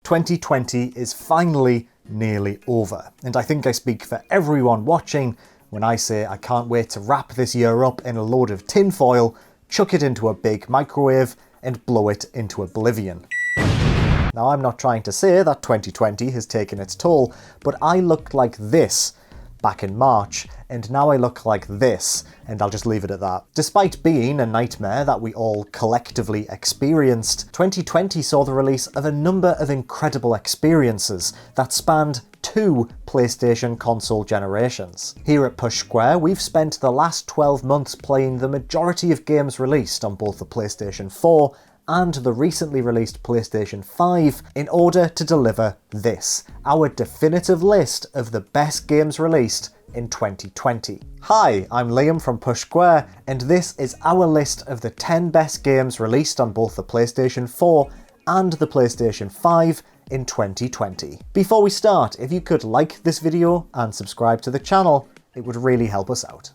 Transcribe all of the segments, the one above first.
2020 is finally nearly over, and I think I speak for everyone watching when I say I can't wait to wrap this year up in a load of tinfoil, chuck it into a big microwave, and blow it into oblivion. Now, I'm not trying to say that 2020 has taken its toll, but I looked like this back in March, and now I look like this, and I'll just leave it at that. Despite being a nightmare that we all collectively experienced, 2020 saw the release of a number of incredible experiences that spanned 2 PlayStation console generations. Here at Push Square, we've spent the last 12 months playing the majority of games released on both the PlayStation 4 and the recently released PlayStation 5 in order to deliver this, our definitive list of the best games released in 2020. Hi, I'm Liam from Push Square, and this is our list of the 10 best games released on both the PlayStation 4 and the PlayStation 5 in 2020. Before we start, if you could like this video and subscribe to the channel, it would really help us out.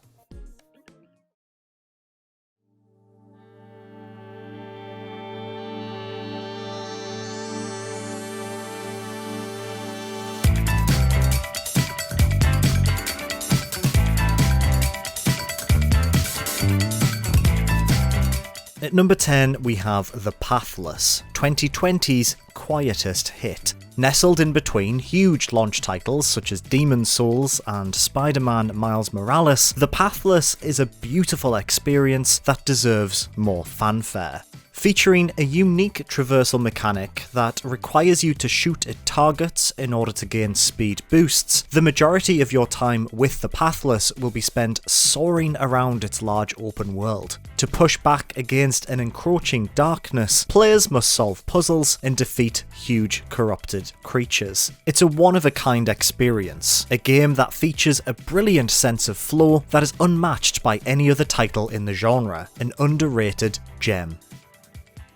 At number 10, we have The Pathless, 2020's quietest hit. Nestled in between huge launch titles such as Demon's Souls and Spider-Man Miles Morales, The Pathless is a beautiful experience that deserves more fanfare. Featuring a unique traversal mechanic that requires you to shoot at targets in order to gain speed boosts, the majority of your time with the Pathless will be spent soaring around its large open world. To push back against an encroaching darkness, players must solve puzzles and defeat huge corrupted creatures. It's a one-of-a-kind experience, a game that features a brilliant sense of flow that is unmatched by any other title in the genre, an underrated gem.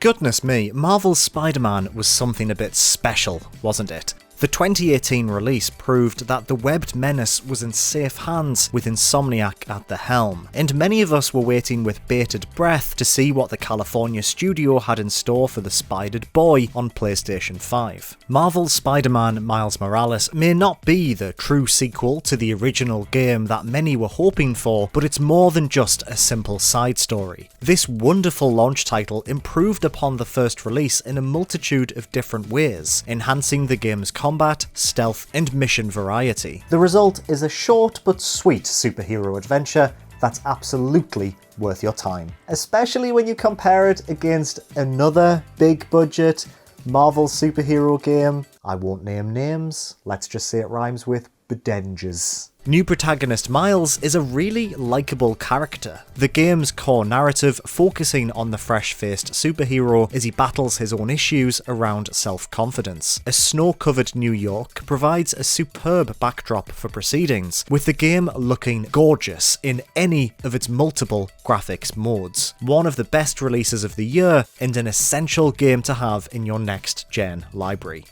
Goodness me, Marvel's Spider-Man was something a bit special, wasn't it? The 2018 release proved that the webbed menace was in safe hands with Insomniac at the helm, and many of us were waiting with bated breath to see what the California studio had in store for the Spidered Boy on PlayStation 5. Marvel's Spider-Man Miles Morales may not be the true sequel to the original game that many were hoping for, but it's more than just a simple side story. This wonderful launch title improved upon the first release in a multitude of different ways, enhancing the game's combat, stealth, and mission variety. The result is a short but sweet superhero adventure that's absolutely worth your time. Especially when you compare it against another big budget Marvel superhero game. I won't name names, let's just say it rhymes with Bedengers. New protagonist Miles is a really likeable character, the game's core narrative focusing on the fresh-faced superhero as he battles his own issues around self-confidence. A snow-covered New York provides a superb backdrop for proceedings, with the game looking gorgeous in any of its multiple graphics modes. One of the best releases of the year and an essential game to have in your next-gen library.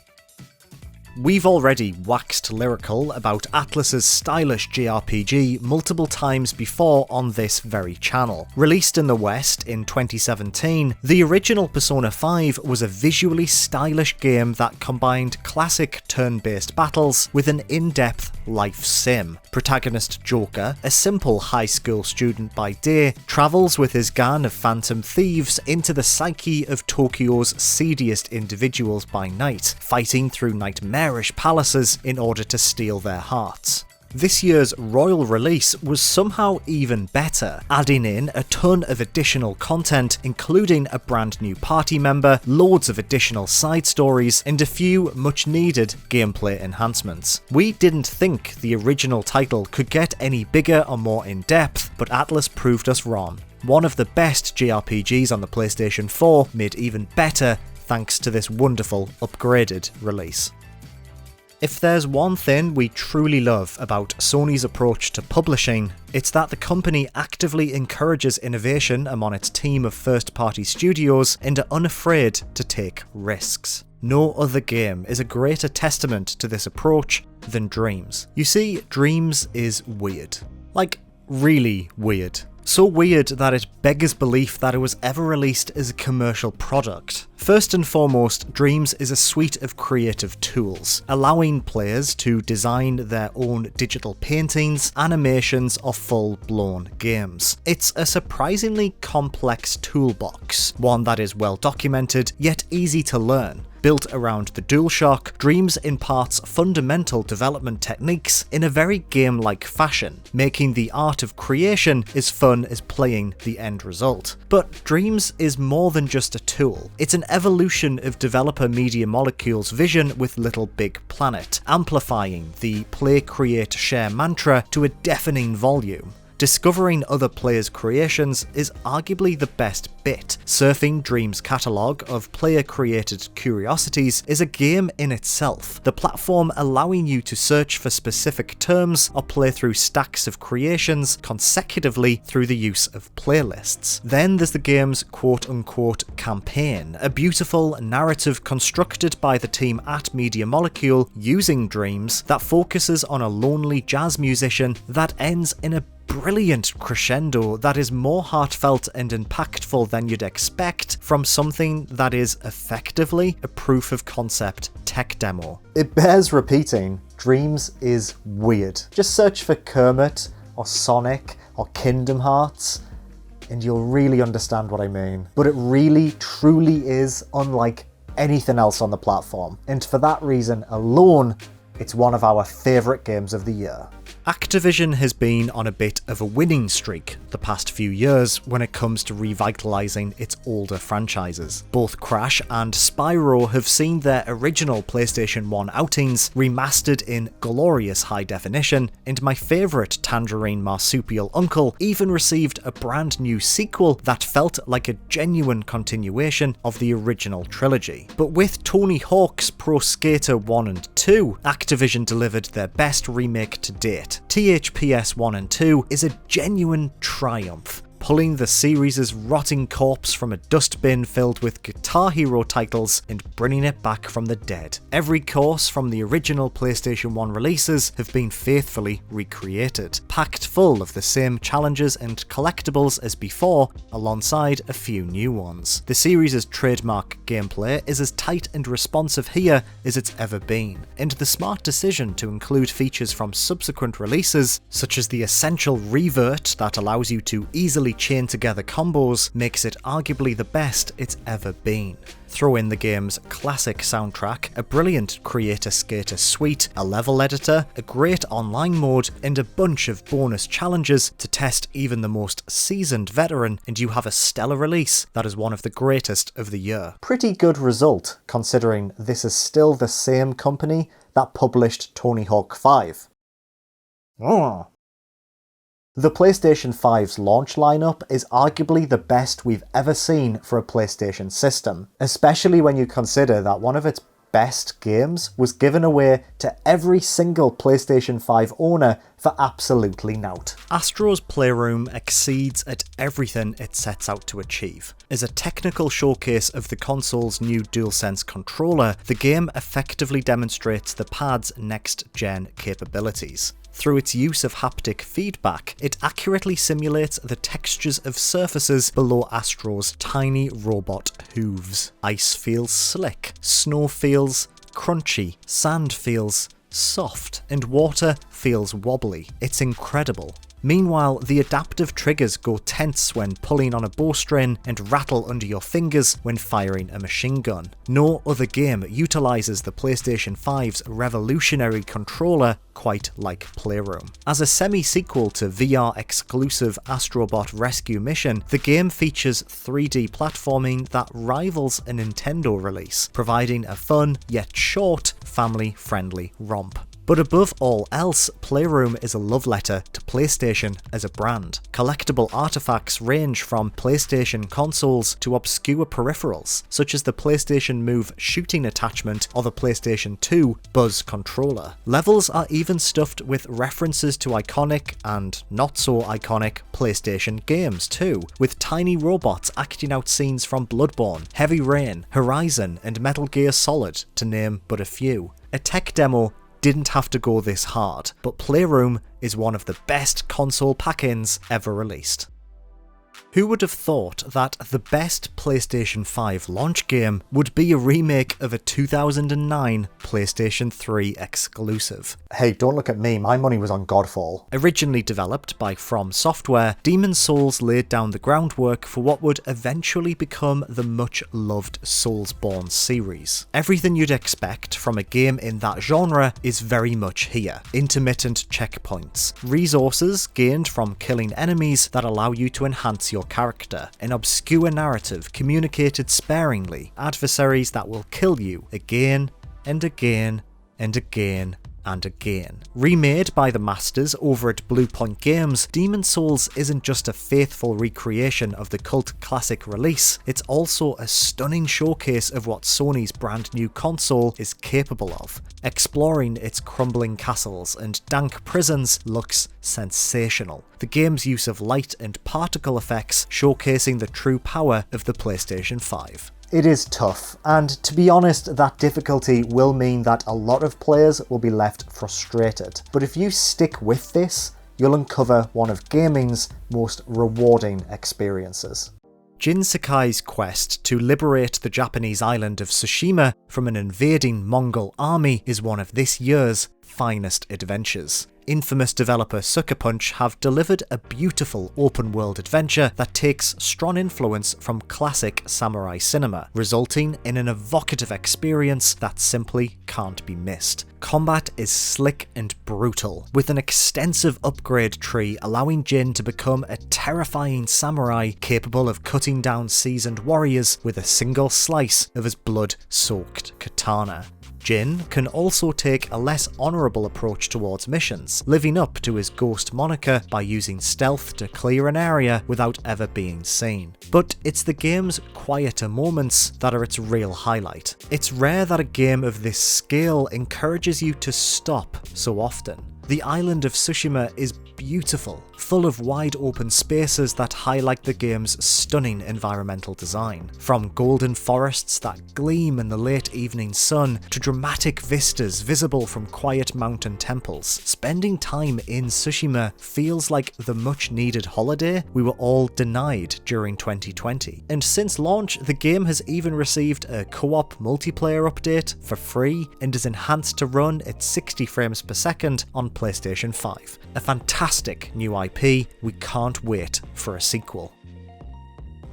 We've already waxed lyrical about Atlus's stylish JRPG multiple times before on this very channel. Released in the West in 2017, the original Persona 5 was a visually stylish game that combined classic turn-based battles with an in-depth life sim. Protagonist Joker, a simple high school student by day, travels with his gang of phantom thieves into the psyche of Tokyo's seediest individuals by night, fighting through nightmarish palaces in order to steal their hearts. This year's royal release was somehow even better, adding in a ton of additional content, including a brand new party member, loads of additional side stories, and a few much needed gameplay enhancements. We didn't think the original title could get any bigger or more in depth, but Atlus proved us wrong. One of the best JRPGs on the PlayStation 4, made even better thanks to this wonderful upgraded release. If there's one thing we truly love about Sony's approach to publishing, it's that the company actively encourages innovation among its team of first-party studios and are unafraid to take risks. No other game is a greater testament to this approach than Dreams. You see, Dreams is weird. Like, really weird. So weird that it beggars belief that it was ever released as a commercial product. First and foremost, Dreams is a suite of creative tools, allowing players to design their own digital paintings, animations, or full-blown games. It's a surprisingly complex toolbox, one that is well documented, yet easy to learn. Built around the DualShock, Dreams imparts fundamental development techniques in a very game-like fashion, making the art of creation as fun as playing the end result. But Dreams is more than just a tool. It's an evolution of developer Media Molecule's vision with Little Big Planet, amplifying the play, create, share mantra to a deafening volume. Discovering other players' creations is arguably the best bit. Surfing Dreams' catalogue of player-created curiosities is a game in itself, the platform allowing you to search for specific terms or play through stacks of creations consecutively through the use of playlists. Then there's the game's quote-unquote campaign, a beautiful narrative constructed by the team at Media Molecule using Dreams that focuses on a lonely jazz musician that ends in a brilliant crescendo that is more heartfelt and impactful than you'd expect from something that is effectively a proof of concept tech demo. It bears repeating, Dreams is weird. Just search for Kermit or Sonic or Kingdom Hearts and you'll really understand what I mean. But it really, truly is unlike anything else on the platform, and for that reason alone, it's one of our favourite games of the year. Activision has been on a bit of a winning streak the past few years when it comes to revitalising its older franchises. Both Crash and Spyro have seen their original PlayStation 1 outings remastered in glorious high definition, and my favourite Tangerine Marsupial uncle even received a brand new sequel that felt like a genuine continuation of the original trilogy. But with Tony Hawk's Pro Skater 1 and 2, Activision delivered their best remake to date. THPS 1 and 2 is a genuine triumph, pulling the series' rotting corpse from a dustbin filled with Guitar Hero titles and bringing it back from the dead. Every course from the original PlayStation 1 releases have been faithfully recreated, packed full of the same challenges and collectibles as before, alongside a few new ones. The series' trademark gameplay is as tight and responsive here as it's ever been, and the smart decision to include features from subsequent releases, such as the essential revert that allows you to easily chain together combos, makes it arguably the best it's ever been. Throw in the game's classic soundtrack, a brilliant creator-skater suite, a level editor, a great online mode, and a bunch of bonus challenges to test even the most seasoned veteran, and you have a stellar release that is one of the greatest of the year. Pretty good result, considering this is still the same company that published Tony Hawk 5. The PlayStation 5's launch lineup is arguably the best we've ever seen for a PlayStation system, especially when you consider that one of its best games was given away to every single PlayStation 5 owner for absolutely nought. ASTRO'S Playroom exceeds at everything it sets out to achieve. As a technical showcase of the console's new DualSense controller, the game effectively demonstrates the pad's next-gen capabilities. Through its use of haptic feedback, it accurately simulates the textures of surfaces below ASTRO'S tiny robot hooves. Ice feels slick, snow feels crunchy, sand feels soft, and water feels wobbly. It's incredible. Meanwhile, the adaptive triggers go tense when pulling on a bowstring and rattle under your fingers when firing a machine gun. No other game utilises the PlayStation 5's revolutionary controller quite like Playroom. As a semi-sequel to VR-exclusive Astrobot Rescue Mission, the game features 3D platforming that rivals a Nintendo release, providing a fun yet short, family-friendly romp. But above all else, Playroom is a love letter to PlayStation as a brand. Collectible artifacts range from PlayStation consoles to obscure peripherals, such as the PlayStation Move shooting attachment or the PlayStation 2 Buzz controller. Levels are even stuffed with references to iconic and not so iconic PlayStation games too, with tiny robots acting out scenes from Bloodborne, Heavy Rain, Horizon, and Metal Gear Solid, to name but a few. A tech demo didn't have to go this hard, but Playroom is one of the best console pack-ins ever released. Who would have thought that the best PlayStation 5 launch game would be a remake of a 2009 PlayStation 3 exclusive? Hey, don't look at me, my money was on Godfall. Originally developed by From Software, Demon's Souls laid down the groundwork for what would eventually become the much-loved Soulsborne series. Everything you'd expect from a game in that genre is very much here. Intermittent checkpoints, resources gained from killing enemies that allow you to enhance your character, an obscure narrative communicated sparingly, adversaries that will kill you again and again and again and again. Remade by the masters over at Bluepoint Games, Demon's Souls isn't just a faithful recreation of the cult classic release, it's also a stunning showcase of what Sony's brand new console is capable of. Exploring its crumbling castles and dank prisons looks sensational. The game's use of light and particle effects showcasing the true power of the PlayStation 5. It is tough, and to be honest, that difficulty will mean that a lot of players will be left frustrated. But if you stick with this, you'll uncover one of gaming's most rewarding experiences. Jin Sakai's quest to liberate the Japanese island of Tsushima from an invading Mongol army is one of this year's finest adventures. Infamous developer Sucker Punch have delivered a beautiful open-world adventure that takes strong influence from classic samurai cinema, resulting in an evocative experience that simply can't be missed. Combat is slick and brutal, with an extensive upgrade tree allowing Jin to become a terrifying samurai capable of cutting down seasoned warriors with a single slice of his blood-soaked katana. Jin can also take a less honourable approach towards missions, living up to his ghost moniker by using stealth to clear an area without ever being seen. But it's the game's quieter moments that are its real highlight. It's rare that a game of this scale encourages you to stop so often. The island of Tsushima is beautiful, full of wide open spaces that highlight the game's stunning environmental design. From golden forests that gleam in the late evening sun to dramatic vistas visible from quiet mountain temples, spending time in Tsushima feels like the much needed holiday we were all denied during 2020. And since launch, the game has even received a co-op multiplayer update for free and is enhanced to run at 60 frames per second on PlayStation 5. A fantastic new IP, we can't wait for a sequel.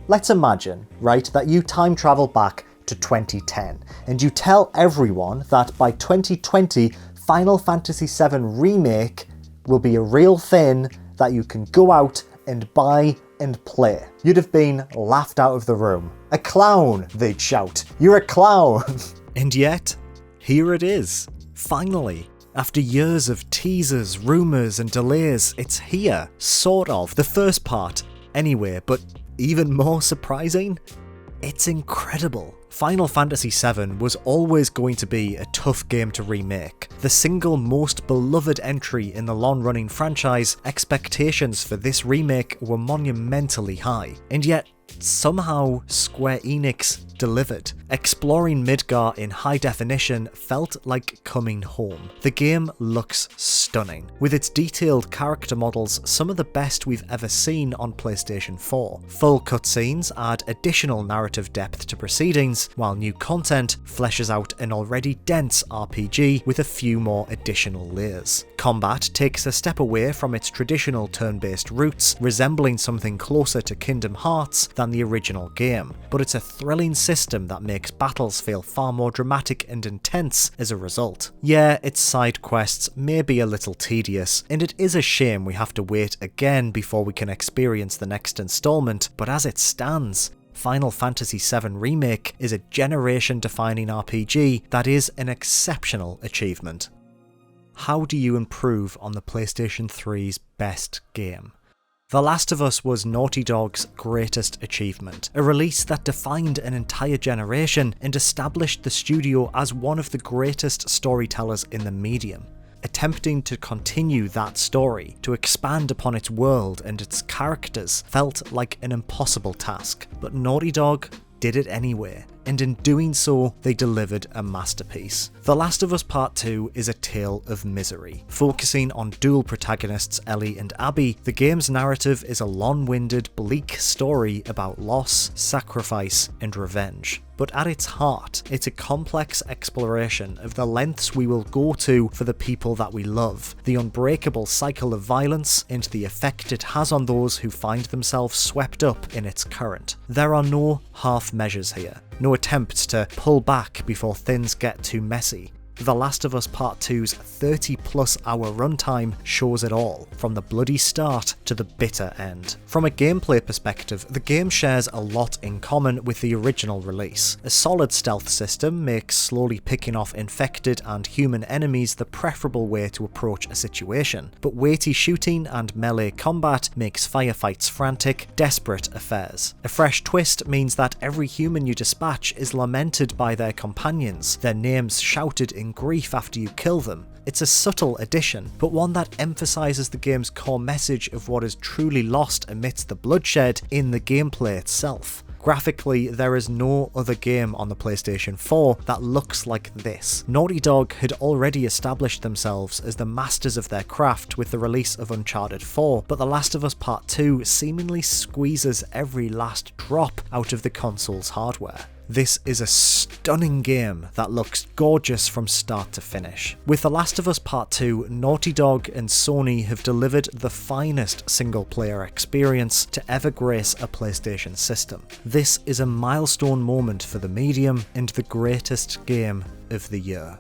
Let's imagine, right, that you time travel back to 2010 and you tell everyone that by 2020 Final Fantasy VII Remake will be a real thing that you can go out and buy and play. You'd have been laughed out of the room. A clown, they'd shout. You're a clown. And yet, here it is. Finally. After years of teasers, rumours and delays, it's here, sort of. The first part, anyway, but even more surprising? It's incredible. Final Fantasy VII was always going to be a tough game to remake. The single most beloved entry in the long-running franchise, expectations for this remake were monumentally high. And yet, somehow Square Enix delivered. Exploring Midgar in high definition felt like coming home. The game looks stunning, with its detailed character models some of the best we've ever seen on PlayStation 4. Full cutscenes add additional narrative depth to proceedings, while new content fleshes out an already dense RPG with a few more additional layers. Combat takes a step away from its traditional turn-based roots, resembling something closer to Kingdom Hearts than the original game, but it's a thrilling system that makes battles feel far more dramatic and intense as a result. Yeah, its side quests may be a little tedious, and it is a shame we have to wait again before we can experience the next installment, but as it stands, Final Fantasy VII Remake is a generation-defining RPG that is an exceptional achievement. How do you improve on the PlayStation 3's best game? The Last of Us was Naughty Dog's greatest achievement, a release that defined an entire generation and established the studio as one of the greatest storytellers in the medium. Attempting to continue that story, to expand upon its world and its characters, felt like an impossible task, but Naughty Dog did it anyway, and in doing so, they delivered a masterpiece. The Last of Us Part 2 is a tale of misery. Focusing on dual protagonists Ellie and Abby, the game's narrative is a long-winded, bleak story about loss, sacrifice, and revenge. But at its heart, it's a complex exploration of the lengths we will go to for the people that we love, the unbreakable cycle of violence, and the effect it has on those who find themselves swept up in its current. There are no half measures here, no attempts to pull back before things get too messy. The Last of Us Part 2's 30+ hour runtime shows it all, from the bloody start to the bitter end. From a gameplay perspective, the game shares a lot in common with the original release. A solid stealth system makes slowly picking off infected and human enemies the preferable way to approach a situation, but weighty shooting and melee combat makes firefights frantic, desperate affairs. A fresh twist means that every human you dispatch is lamented by their companions, their names shouted in grief after you kill them. It's a subtle addition, but one that emphasises the game's core message of what is truly lost amidst the bloodshed in the gameplay itself. Graphically, there is no other game on the PlayStation 4 that looks like this. Naughty Dog had already established themselves as the masters of their craft with the release of Uncharted 4, but The Last of Us Part 2 seemingly squeezes every last drop out of the console's hardware. This is a stunning game that looks gorgeous from start to finish. With The Last of Us Part 2, Naughty Dog and Sony have delivered the finest single-player experience to ever grace a PlayStation system. This is a milestone moment for the medium and the greatest game of the year.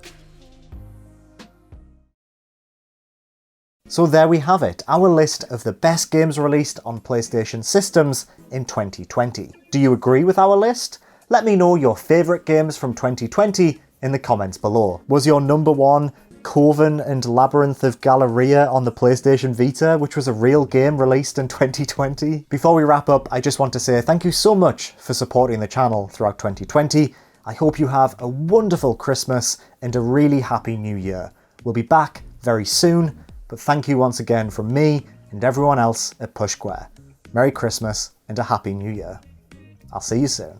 So there we have it, our list of the best games released on PlayStation systems in 2020. Do you agree with our list? Let me know your favourite games from 2020 in the comments below. Was your number one Coven and Labyrinth of Galleria on the PlayStation Vita, which was a real game released in 2020? Before we wrap up, I just want to say thank you so much for supporting the channel throughout 2020. I hope you have a wonderful Christmas and a really happy New Year. We'll be back very soon, but thank you once again from me and everyone else at Push Square. Merry Christmas and a Happy New Year. I'll see you soon.